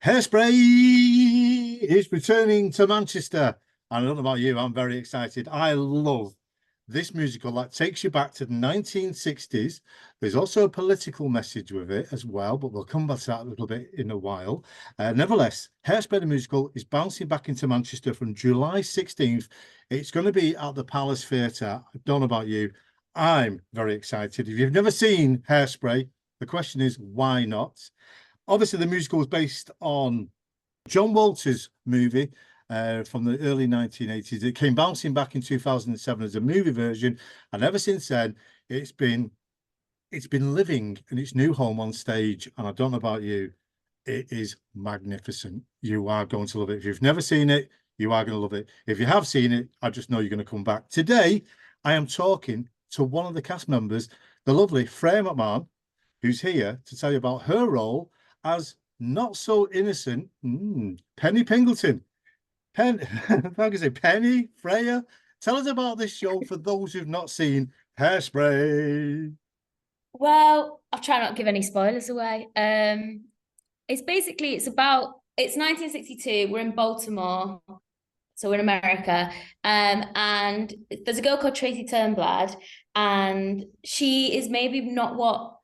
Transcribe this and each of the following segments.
Hairspray is returning to Manchester. And I don't know about you, I'm very excited. I love this musical that takes you back to the 1960s. There's also a political message with it as well, but we'll come back to that a little bit in a while. Nevertheless, Hairspray the musical is bouncing back into Manchester from July 16th. It's going to be at the Palace Theatre. I don't know about you. I'm very excited. If you've never seen Hairspray, the question is, why not? Obviously, the musical was based on John Walter's movie from the early 1980s. It came bouncing back in 2007 as a movie version, and ever since then, it's been living in its new home on stage. And I don't know about you, it is magnificent. You are going to love it. If you've never seen it, you are going to love it. If you have seen it, I just know you're going to come back. Today, I am talking to one of the cast members, the lovely Freya McMahon, who's here to tell you about her role as not so innocent Penny Pingleton. If I can say Penny, Freya, tell us about this show for those who've not seen Hairspray. Well, I'll try not to give any spoilers away. It's 1962. We're in Baltimore, so we're in America. And there's a girl called Tracy Turnblad, and she is maybe not what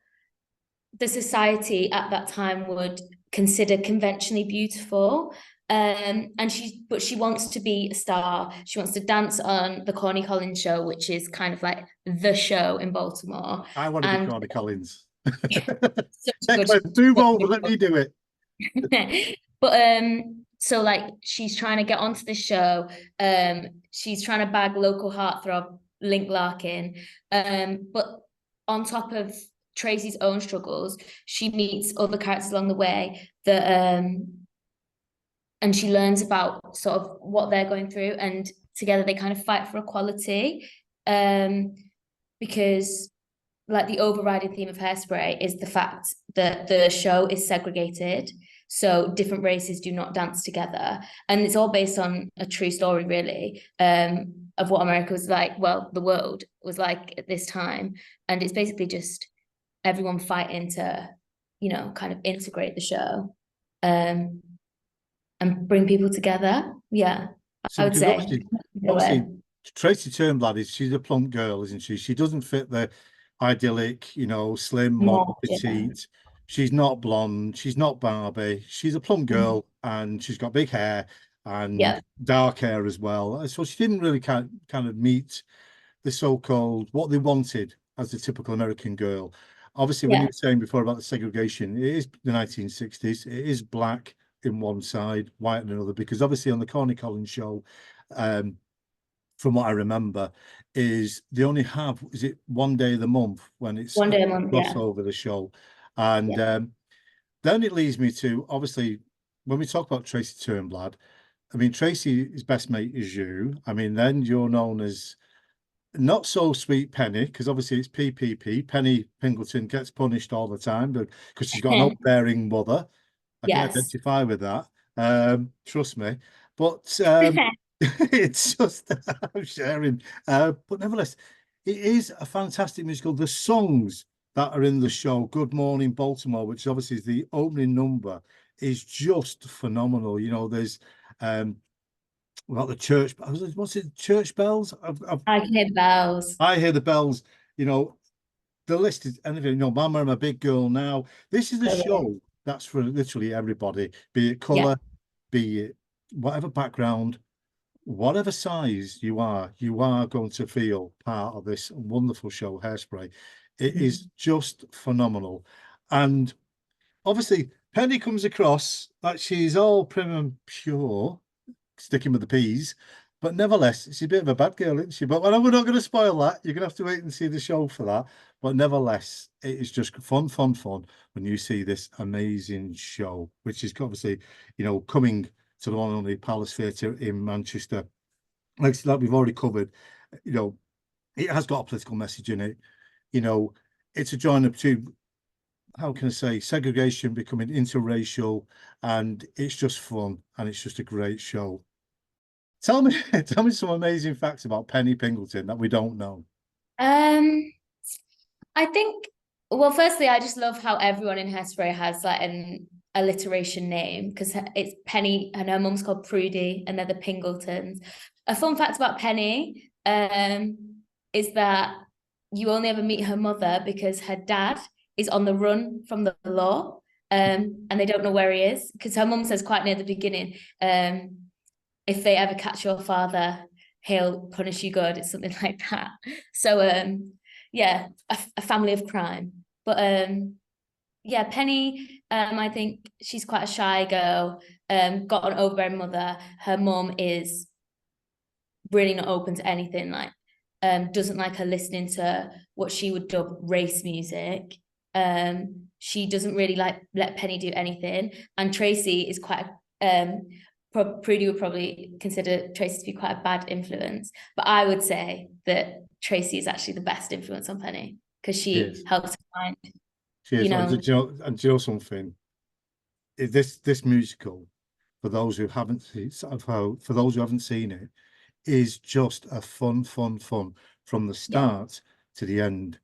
the society at that time would consider conventionally beautiful. But she wants to be a star. She wants to dance on the Corny Collins show, which is kind of like the show in Baltimore. I want to be Corny Collins. Do let me do it. But so like she's trying to get onto the show. She's trying to bag local heartthrob Link Larkin. But on top of Tracy's own struggles, she meets other characters along the way that and she learns about sort of what they're going through, and together they kind of fight for equality, because like the overriding theme of Hairspray is the fact that the show is segregated, so different races do not dance together, and it's all based on a true story really, of what America was like, well, the world was like at this time, and it's basically just everyone fighting to, kind of integrate the show, and bring people together. Yeah, so I would say. obviously Tracy Turnblad she's a plump girl, isn't she? She doesn't fit the idyllic, slim, model, petite. She's not blonde. She's not Barbie. She's a plump girl, and she's got big hair and dark hair as well. So she didn't really kind of meet the so-called what they wanted as a typical American girl. Obviously, when you were saying before about the segregation, it is the 1960s. It is black in one side, white in another, because obviously on the Corny Collins show, from what I remember, is they only have, is it one day of the month when it's one day a month, over the show. And then it leads me to, obviously, when we talk about Tracy Turnblad, I mean, Tracy's best mate is you. I mean, then you're known as not so sweet Penny, because obviously it's PPP. Penny Pingleton gets punished all the time because she's got an overbearing mother. I can identify with that. Trust me. But it's just I'm sharing. But nevertheless, it is a fantastic musical. The songs that are in the show, Good Morning Baltimore, which obviously is the opening number, is just phenomenal. There's the church. What's it? Church bells. I can hear the bells. I hear the bells. The list is anything. Mama, I'm a big girl now. This is a show that's for literally everybody, be it color, be it whatever background, whatever size you are going to feel part of this wonderful show, Hairspray. It is just phenomenal. And obviously, Penny comes across that she's all prim and pure, sticking with the P's, but nevertheless, she's a bit of a bad girl, isn't she? But we're not going to spoil that. You're going to have to wait and see the show for that. But nevertheless, it is just fun when you see this amazing show, which is obviously, coming to the one and only Palace Theatre in Manchester. Like we've already covered, it has got a political message in it. It's a join up to, how can I say, segregation becoming interracial, and it's just fun, and it's just a great show. Tell me some amazing facts about Penny Pingleton that we don't know. I think, well, firstly, I just love how everyone in Hairspray has like alliteration name because it's Penny and her mum's called Prudy and they're the Pingletons. A fun fact about Penny is that you only ever meet her mother because her dad is on the run from the law, and they don't know where he is because her mum says quite near the beginning, if they ever catch your father, he'll punish you good. It's something like that. So yeah, a family of crime. But yeah, Penny, I think she's quite a shy girl, got an overbearing mother. Her mum is really not open to anything, like doesn't like her listening to what she would dub race music. She doesn't really like let Penny do anything. And Tracy is quite Prudy would probably consider Tracy to be quite a bad influence, but I would say that Tracy is actually the best influence on Penny because she helps her find, you know. And do you know something? This musical, for those who haven't seen it, is just a fun from the start to the end,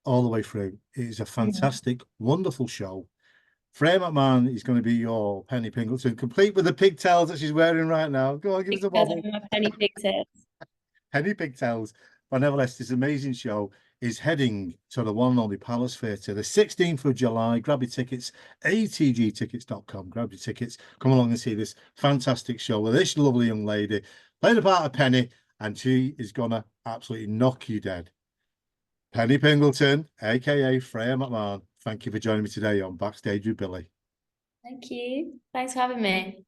all the way through. It is a fantastic, wonderful show. Freya McMahon is going to be your Penny Pingleton, complete with the pigtails that she's wearing right now. Go on, give us a bubble. Penny pigtails. Penny Pigtails. But nevertheless, this amazing show is heading to the one and only Palace Theatre the 16th of July. Grab your tickets, atgtickets.com. Grab your tickets. Come along and see this fantastic show with this lovely young lady playing the part of Penny, and she is going to absolutely knock you dead. Penny Pingleton, aka Freya McMahon, thank you for joining me today on Backstage with Billy. Thank you. Thanks for having me.